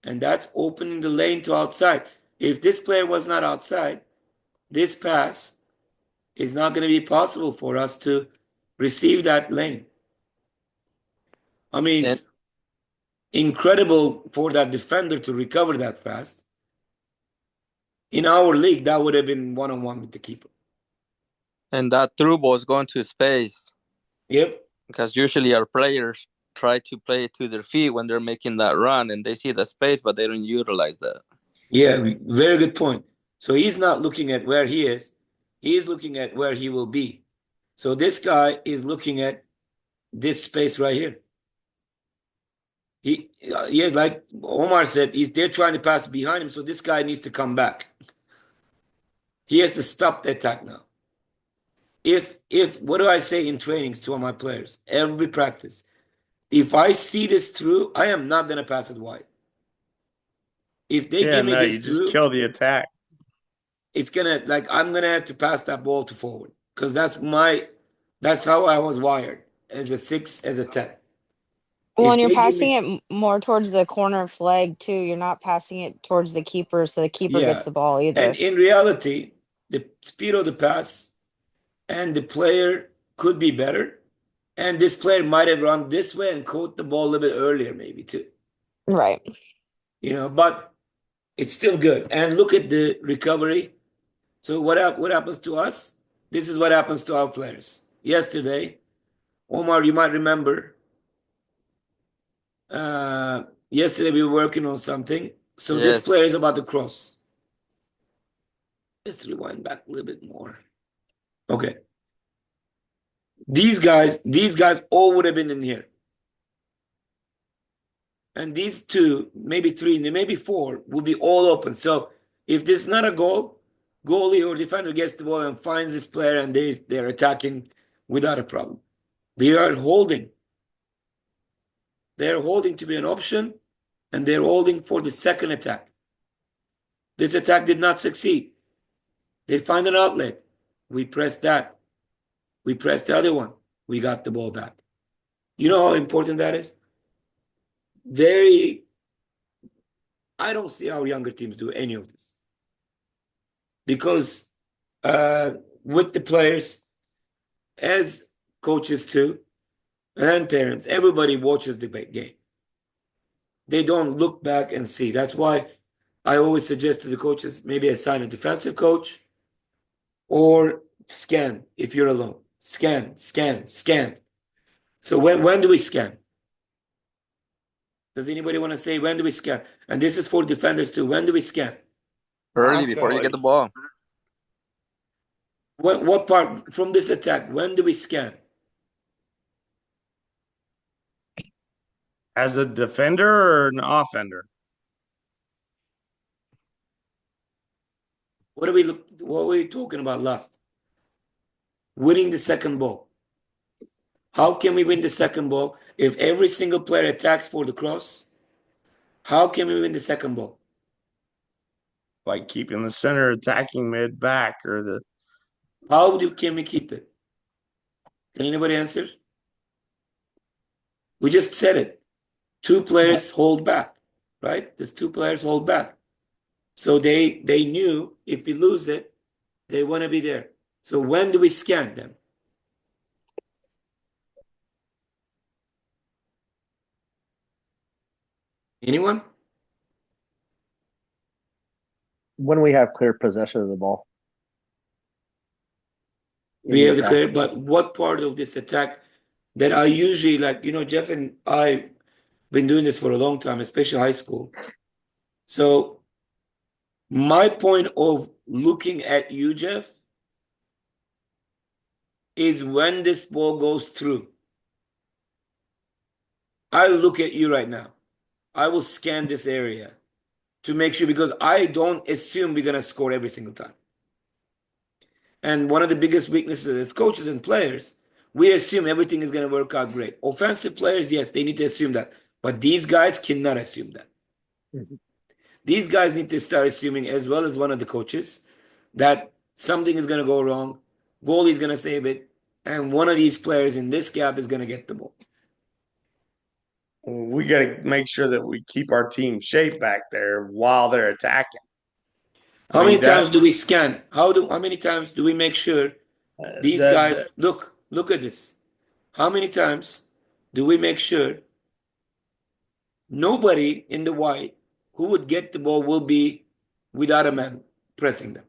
A: And that's opening the lane to outside. If this player was not outside, this pass is not going to be possible for us to receive that lane. I mean, incredible for that defender to recover that fast. In our league, that would have been one-on-one with the keeper.
E: And that through ball is going to space.
A: Yep.
E: Because usually our players try to play it to their feet when they're making that run and they see the space, but they don't utilize that.
A: Yeah, very good point. So he's not looking at where he is. He is looking at where he will be. So this guy is looking at this space right here. Yeah, like Omar said, they're trying to pass behind him, so this guy needs to come back. He has to stop the attack now. if what do I say in trainings to all my players? Every practice. If I see this through, I am not gonna pass it wide. If they
F: Yeah,
A: give me
F: no,
A: this
F: you just
A: through,
F: kill the attack.
A: it's gonna like I'm gonna have to pass that ball to forward because that's how I was wired as a 6, as a 10.
B: Well,
A: If
B: and you're
A: they give
B: passing
A: me,
B: it more towards the corner flag too. You're not passing it towards the keeper, so the keeper gets
A: yeah,
B: the ball
A: and
B: either.
A: in reality, the speed of the pass and the player could be better, and this player might have run this way and caught the ball a little bit earlier, maybe too.
B: Right.
A: But it's still good. And look at the recovery. So what happens to us? This is what happens to our players. Yesterday, Omar, you might remember. Yesterday we were working on something. So this player is
E: Yes.
A: about to cross. Let's rewind back a little bit more. Okay. These guys all would have been in here. And these 2, maybe 3, maybe 4 will be all open. So if this is not a goal, goalie or defender gets the ball and finds this player and they're attacking without a problem. They are holding. They're holding to be an option, and they're holding for the second attack. This attack did not succeed. They find an outlet. We pressed that. We pressed the other one. We got the ball back. You know how important that is? I don't see our younger teams do any of this. Because with the players, as coaches too, and parents, everybody watches the game. They don't look back and see. That's why I always suggest to the coaches, maybe assign a defensive coach or scan if you're alone. Scan. So when do we scan? Does anybody want to say when do we scan? And this is for defenders too. When do we scan?
E: Early before you
F: Constantly.
E: get the ball.
A: What part from this attack? When do we scan?
F: As a defender or an offender?
A: What are we talking about last? Winning the second ball. How can we win the second ball if every single player attacks for the cross? How can we win the second ball?
F: Like keeping the center attacking mid back or the
A: Can we keep it? Can anybody answer? We just said it. 2 players hold back, right? There's 2 players hold back. So they knew if we lose it, they want to be there. So when do we scan them? Anyone?
C: When we have clear possession of the ball.
A: We
C: In
A: have
C: the
A: the
C: attack.
A: clear, but what part of this attack that I usually Jeff and I been doing this for a long time, especially high school. So my point of looking at you, Jeff, is when this ball goes through. I look at you right now. I will scan this area to make sure, because I don't assume we're going to score every single time. And one of the biggest weaknesses as coaches and players, we assume everything is going to work out great. Offensive players, yes, they need to assume that. But these guys cannot assume that.
C: Mhm.
A: These guys need to start assuming, as well as one of the coaches, that something is going to go wrong, goalie is going to save it, and one of these players in this gap is going to get the ball.
F: we got to make sure that we keep our team shape back there while they're attacking.
A: How
F: I
A: many
F: mean, that-
A: times do we scan? How many times do we make sure these
F: that-
A: guys look at this? How many times do we make sure nobody in the white who would get the ball will be without a man pressing them?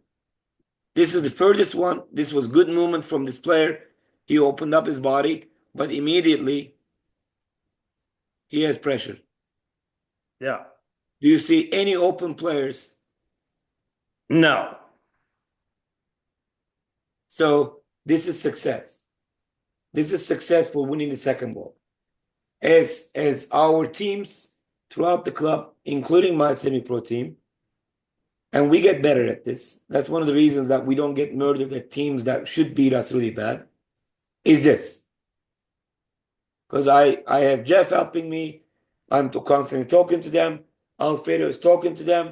A: This is the furthest one. This was good movement from this player. He opened up his body, but immediately he has pressure.
F: Yeah.
A: Do you see any open players?
F: No.
A: So this is success. This is success for winning the second ball. As our teams throughout the club, including my semi-pro team, And we get better at this. That's one of the reasons that we don't get murdered at teams that should beat us really bad, is this. Because I have Jeff helping me. I'm constantly talking to them. Alfredo is talking to them.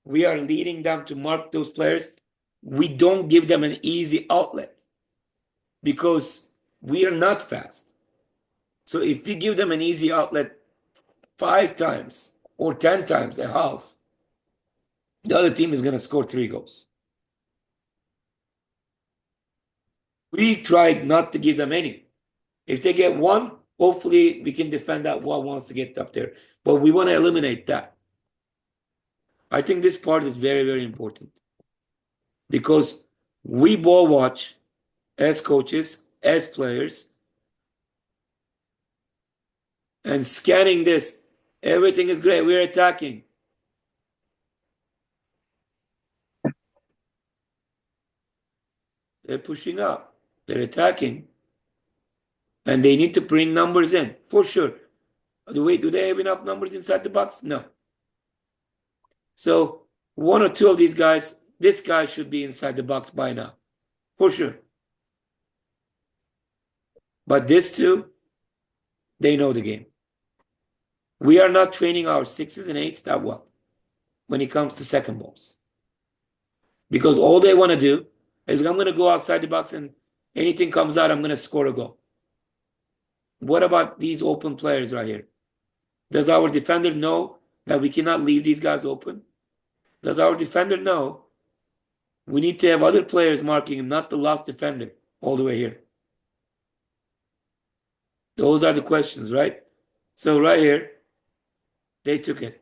A: We are leading them to mark those players. We don't give them an easy outlet because we are not fast. So if we give them an easy outlet 5 times or 10 times a half, the other team is going to score 3 goals. We tried not to give them any. If they get 1, hopefully we can defend that one wants to get up there. But we want to eliminate that. I think this part is very, very important. Because we ball watch as coaches, as players, and scanning this. Everything is great. We're attacking. They're pushing up. They're attacking. And they need to bring numbers in, for sure. Do they have enough numbers inside the box? No. So 1 or 2 of these guys, this guy should be inside the box by now, for sure. But these 2, they know the game. We are not training our 6s and 8s that well when it comes to second balls. Because all they want to do is, I'm going to go outside the box and anything comes out, I'm going to score a goal. What about these open players right here? Does our defender know that we cannot leave these guys open? Does our defender know we need to have other players marking him, not the last defender all the way here? Those are the questions, right? So right here, they took it.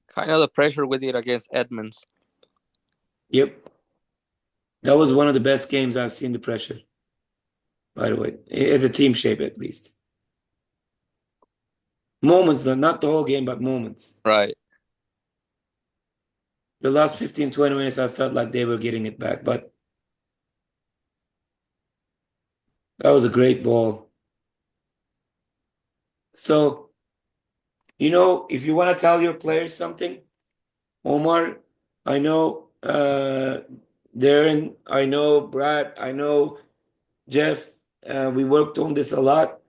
E: Kind of the pressure we did against Edmonds.
A: Yep. That was one of the best games I've seen, the pressure. By the way, as a team shape at least. Moments, not the whole game, but moments.
E: Right.
A: The last 15, 20 minutes, I felt like they were getting it back, but that was a great ball. So, if you want to tell your players something, Omar, I know Darren, I know Brad, I know Jeff, we worked on this a lot.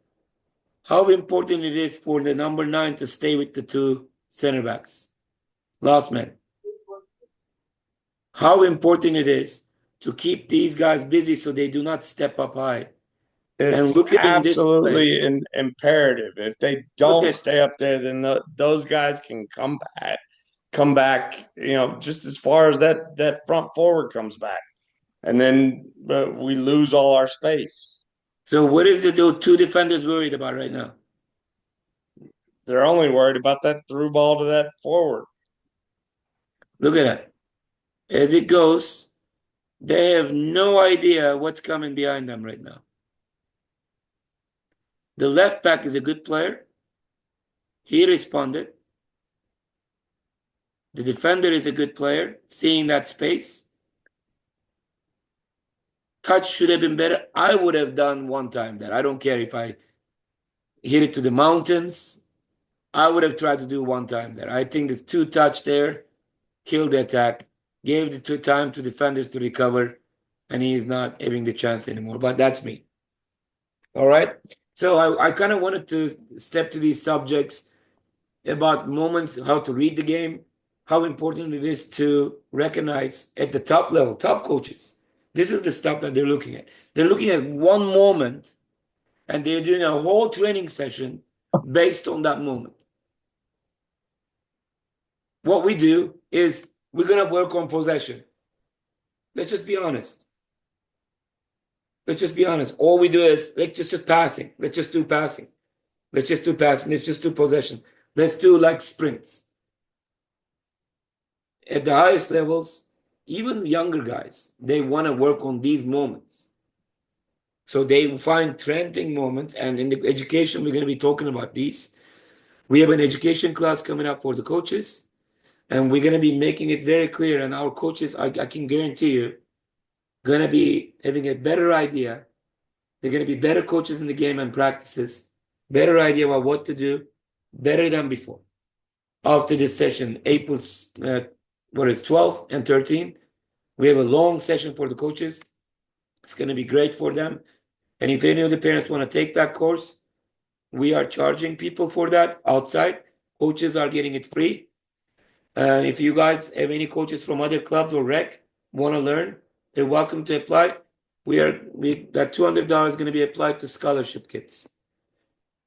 A: How important it is for the number 9 to stay with the 2 center backs. Last man. How important it is to keep these guys busy so they do not step up high.
F: It's
A: look at in this
F: absolutely imperative. If they don't
A: at-
F: stay up there, then those guys can come back, just as far as that front forward comes back. And then we lose all our space.
A: So what is the 2 defenders worried about right now?
F: They're only worried about that through ball to that forward.
A: Look at that. As it goes, they have no idea what's coming behind them right now. The left back is a good player. He responded. The defender is a good player, seeing that space. Touch should have been better. I would have done 1 time that. I don't care if I hit it to the mountains. I would have tried to do 1 time there. I think the 2 touch there killed the attack, gave the 2 time to defenders to recover, and he is not having the chance anymore. But that's me. All right. So I kind of wanted to step to these subjects about moments, how to read the game, how important it is to recognize at the top level, top coaches. This is the stuff that they're looking at. They're looking at one moment, and they're doing a whole training session based on that moment. What we do is we're going to work on possession. Let's just be honest. Let's just be honest. All we do is let's just do passing. Let's just do passing. Let's just do passing. Let's just do possession. Let's do like sprints. At the highest levels, even younger guys, they want to work on these moments. So they find trending moments. And in the education, we're going to be talking about these. We have an education class coming up for the coaches. And we're going to be making it very clear. And our coaches, I can guarantee you, gonna be having a better idea. They're gonna be better coaches in the game and practices, better idea about what to do, better than before. After this session, April 12th and 13th, we have a long session for the coaches. It's gonna be great for them. And if any of the parents want to take that course, we are charging people for that outside. Coaches are getting it free. If you guys have any coaches from other clubs or rec want to learn, they're welcome to apply. That $200 is going to be applied to scholarship kids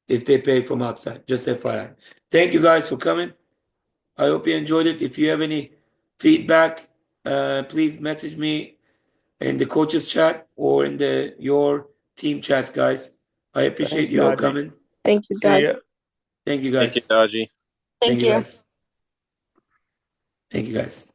A: if they pay from outside. Just FYI. Thank you guys for coming. I hope you enjoyed it. If you have any feedback, please message me in the coaches chat or in your team chats, guys. I appreciate
F: Thanks,
A: you all
F: Dodgy.
A: coming.
B: Thank you,
F: See
B: Doug.
F: ya.
A: Thank you
D: Thank you,
A: guys.
D: Dodgy.
B: Thank you.
A: Guys. Thank you guys.